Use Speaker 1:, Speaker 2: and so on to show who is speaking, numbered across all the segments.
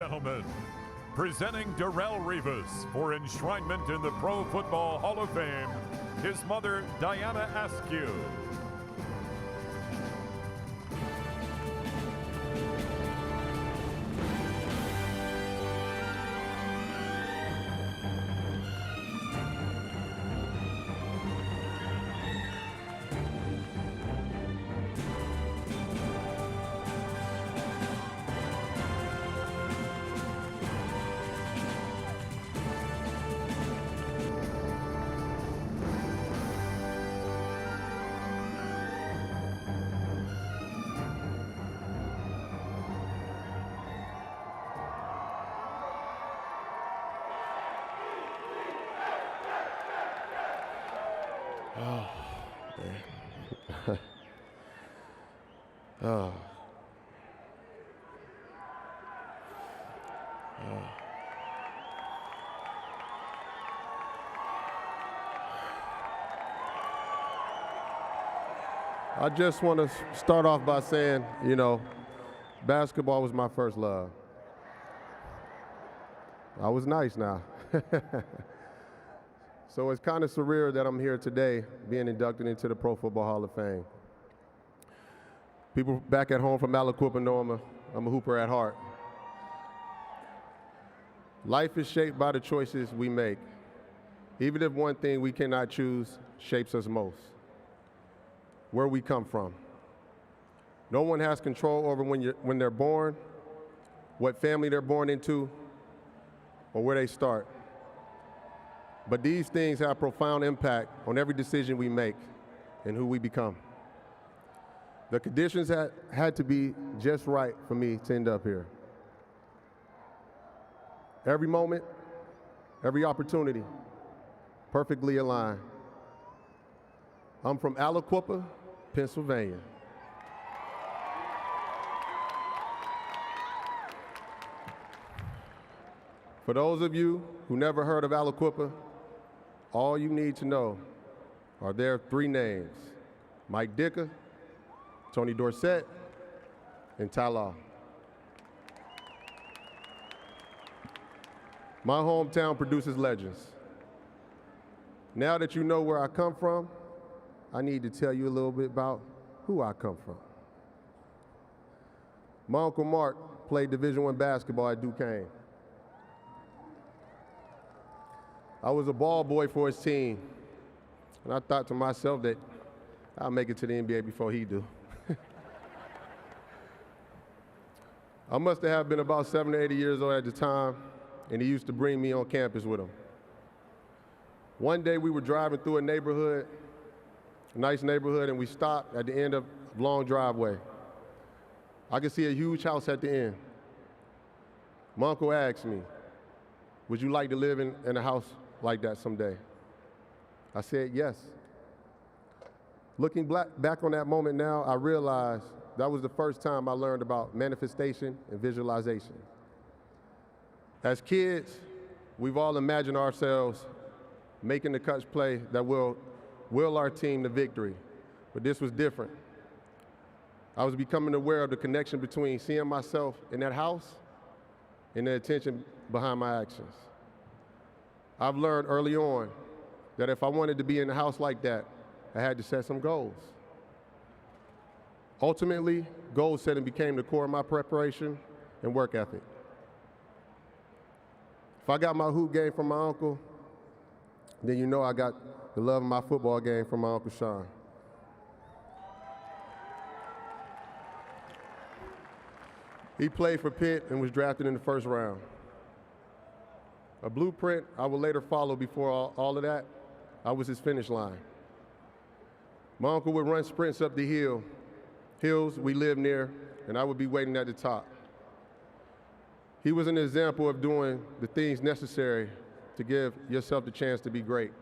Speaker 1: Gentlemen, presenting Darrelle Revis for enshrinement in the Pro Football Hall of Fame, his mother, Diana Askew.
Speaker 2: Oh, man. Oh. I just want to start off by saying, basketball was my first love. I was nice now. So it's kind of surreal that I'm here today being inducted into the Pro Football Hall of Fame. People back at home from Aliquippa know I'm a hooper at heart. Life is shaped by the choices we make, even if one thing we cannot choose shapes us most: where we come from. No one has control over when they're born, what family they're born into, or where they start. But these things have profound impact on every decision we make and who we become. The conditions had to be just right for me to end up here. Every moment, every opportunity, perfectly aligned. I'm from Aliquippa, Pennsylvania. For those of you who never heard of Aliquippa, all you need to know are their three names: Mike Dicker, Tony Dorsett, and Ty Law. My hometown produces legends. Now that you know where I come from, I need to tell you a little bit about who I come from. My Uncle Mark played Division I basketball at Duquesne. I was a ball boy for his team, and I thought to myself that I'll make it to the NBA before he do. I must have been about 7 or 8 years old at the time, and he used to bring me on campus with him. One day we were driving through a neighborhood, a nice neighborhood, and we stopped at the end of a long driveway. I could see a huge house at the end. My uncle asked me, "Would you like to live in a house like that someday?" I said yes. Looking back on that moment now, I realized that was the first time I learned about manifestation and visualization. As kids, we've all imagined ourselves making the clutch play that will our team to victory, but this was different. I was becoming aware of the connection between seeing myself in that house and the intention behind my actions. I've learned early on that if I wanted to be in a house like that, I had to set some goals. Ultimately, goal setting became the core of my preparation and work ethic. If I got my hoop game from my uncle, then you know I got the love of my football game from my Uncle Sean. He played for Pitt and was drafted in the first round. A blueprint I would later follow. Before all of that, I was his finish line. My uncle would run sprints up the hills we lived near, and I would be waiting at the top. He was an example of doing the things necessary to give yourself the chance to be great.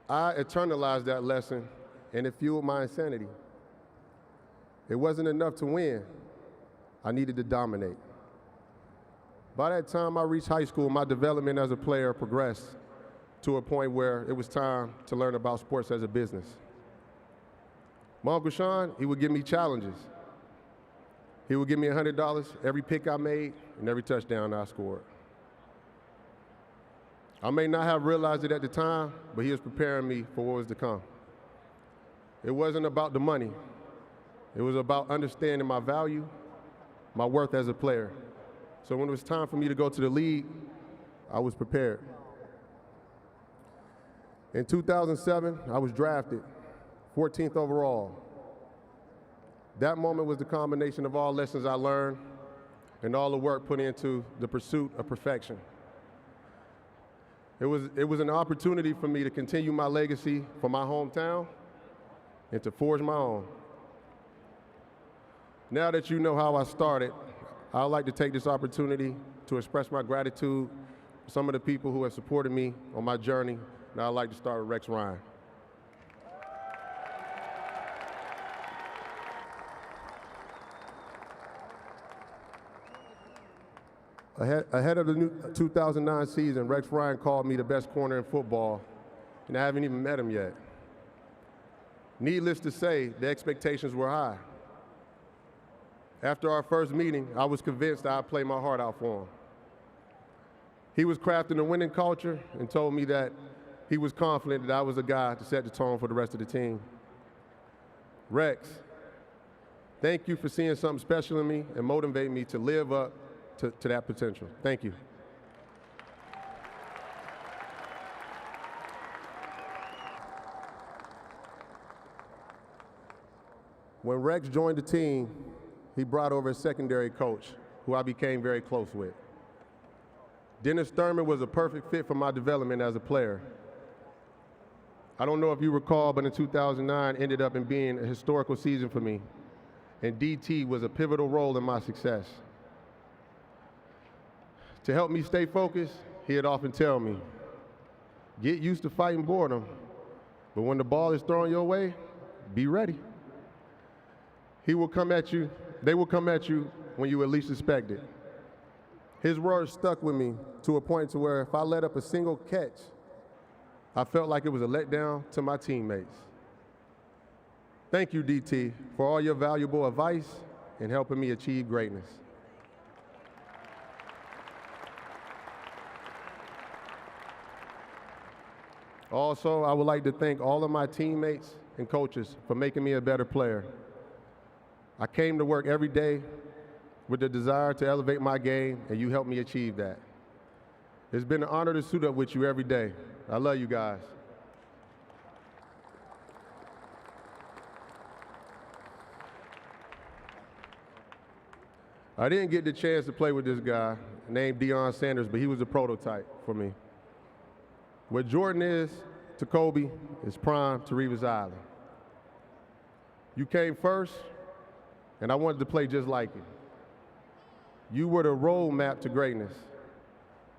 Speaker 2: I internalized that lesson, and it fueled my insanity. It wasn't enough to win. I needed to dominate. By that time I reached high school, my development as a player progressed to a point where it was time to learn about sports as a business. My Uncle Sean, he would give me challenges. He would give me $100 every pick I made and every touchdown I scored. I may not have realized it at the time, but he was preparing me for what was to come. It wasn't about the money. It was about understanding my value, my worth as a player. So when it was time for me to go to the league, I was prepared. In 2007, I was drafted, 14th overall. That moment was the combination of all lessons I learned and all the work put into the pursuit of perfection. It was an opportunity for me to continue my legacy for my hometown and to forge my own. Now that you know how I started, I'd like to take this opportunity to express my gratitude to some of the people who have supported me on my journey. Now I'd like to start with Rex Ryan. Ahead of the new 2009 season, Rex Ryan called me the best corner in football, and I haven't even met him yet. Needless to say, the expectations were high. After our first meeting, I was convinced I'd play my heart out for him. He was crafting a winning culture and told me that he was confident that I was a guy to set the tone for the rest of the team. Rex, thank you for seeing something special in me and motivating me to live up to that potential. Thank you. When Rex joined the team, he brought over a secondary coach who I became very close with. Dennis Thurman was a perfect fit for my development as a player. I don't know if you recall, but in 2009 ended up in being a historical season for me, and DT was a pivotal role in my success. To help me stay focused, he'd often tell me, get used to fighting boredom, but when the ball is thrown your way, be ready. They will come at you when you at least expect it. His words stuck with me to a point to where if I let up a single catch, I felt like it was a letdown to my teammates. Thank you, DT, for all your valuable advice and helping me achieve greatness. Also, I would like to thank all of my teammates and coaches for making me a better player. I came to work every day with the desire to elevate my game, and you helped me achieve that. It's been an honor to suit up with you every day. I love you guys. I didn't get the chance to play with this guy named Deion Sanders, but he was a prototype for me. What Jordan is to Kobe is prime to Revis Island. You came first, and I wanted to play just like you. You were the roadmap to greatness.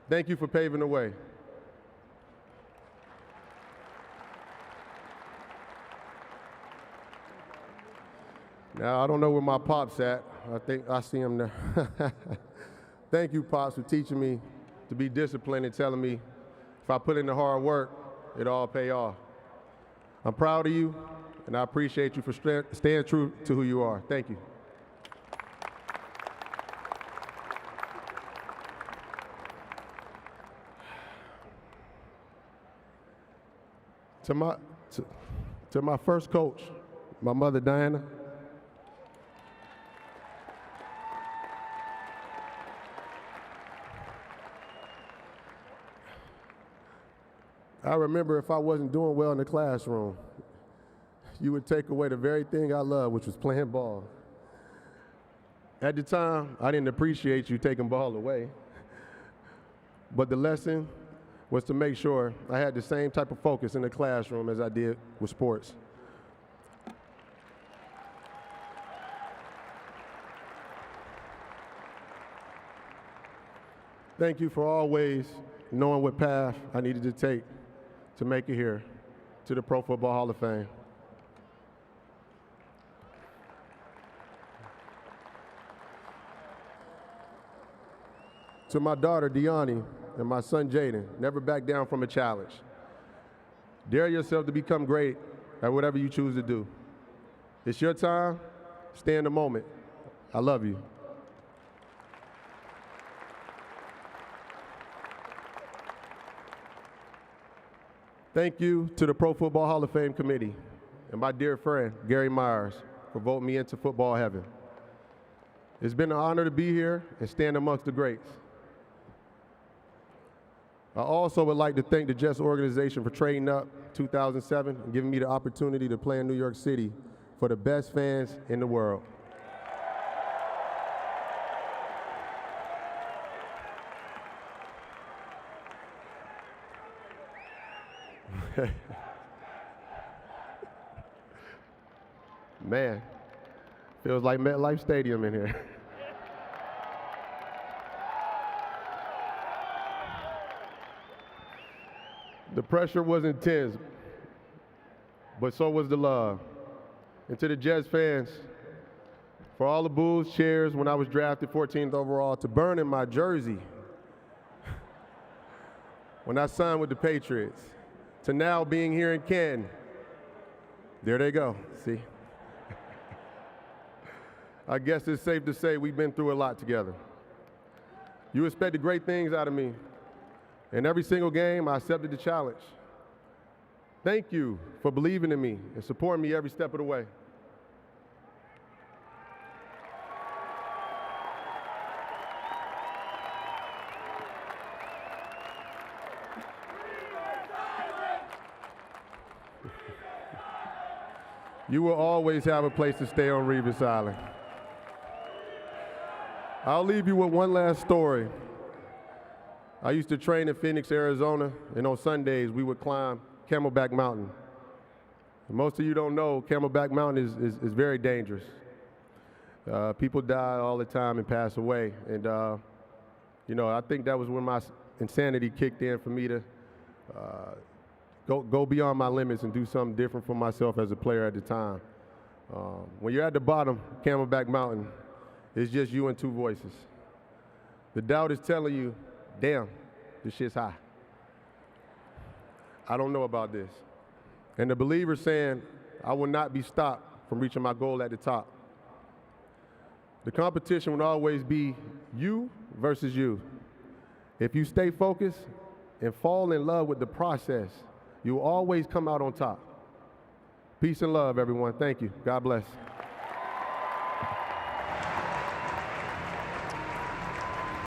Speaker 2: Thank you for paving the way. Now, I don't know where my Pop's at. I think I see him there. Thank you, Pops, for teaching me to be disciplined and telling me if I put in the hard work, it'll all pay off. I'm proud of you, and I appreciate you for staying true to who you are. Thank you. To my first coach, my mother, Diana. I remember if I wasn't doing well in the classroom, you would take away the very thing I loved, which was playing ball. At the time, I didn't appreciate you taking ball away, but the lesson was to make sure I had the same type of focus in the classroom as I did with sports. Thank you for always knowing what path I needed to take to make it here to the Pro Football Hall of Fame. To my daughter, Deani, and my son, Jaden, never back down from a challenge. Dare yourself to become great at whatever you choose to do. It's your time. Stay in the moment. I love you. Thank you to the Pro Football Hall of Fame Committee and my dear friend, Gary Myers, for voting me into football heaven. It's been an honor to be here and stand amongst the greats. I also would like to thank the Jets organization for trading up 2007 and giving me the opportunity to play in New York City for the best fans in the world. Man, feels like MetLife Stadium in here. The pressure was intense, but so was the love. And to the Jets fans, for all the boos, cheers when I was drafted 14th overall, to burning my jersey when I signed with the Patriots, to now being here in Canton. There they go, see? I guess it's safe to say we've been through a lot together. You expected great things out of me. In every single game, I accepted the challenge. Thank you for believing in me and supporting me every step of the way. You will always have a place to stay on Revis Island. I'll leave you with one last story. I used to train in Phoenix, Arizona, and on Sundays we would climb Camelback Mountain. And most of you don't know, Camelback Mountain is very dangerous. People die all the time and pass away. And you know, I think that was when my insanity kicked in for me to go beyond my limits and do something different for myself as a player at the time. When you're at the bottom, Camelback Mountain, it's just you and two voices. The doubt is telling you, damn, this shit's high. I don't know about this. And the believer saying, I will not be stopped from reaching my goal at the top. The competition will always be you versus you. If you stay focused and fall in love with the process, you will always come out on top. Peace and love, everyone. Thank you. God bless.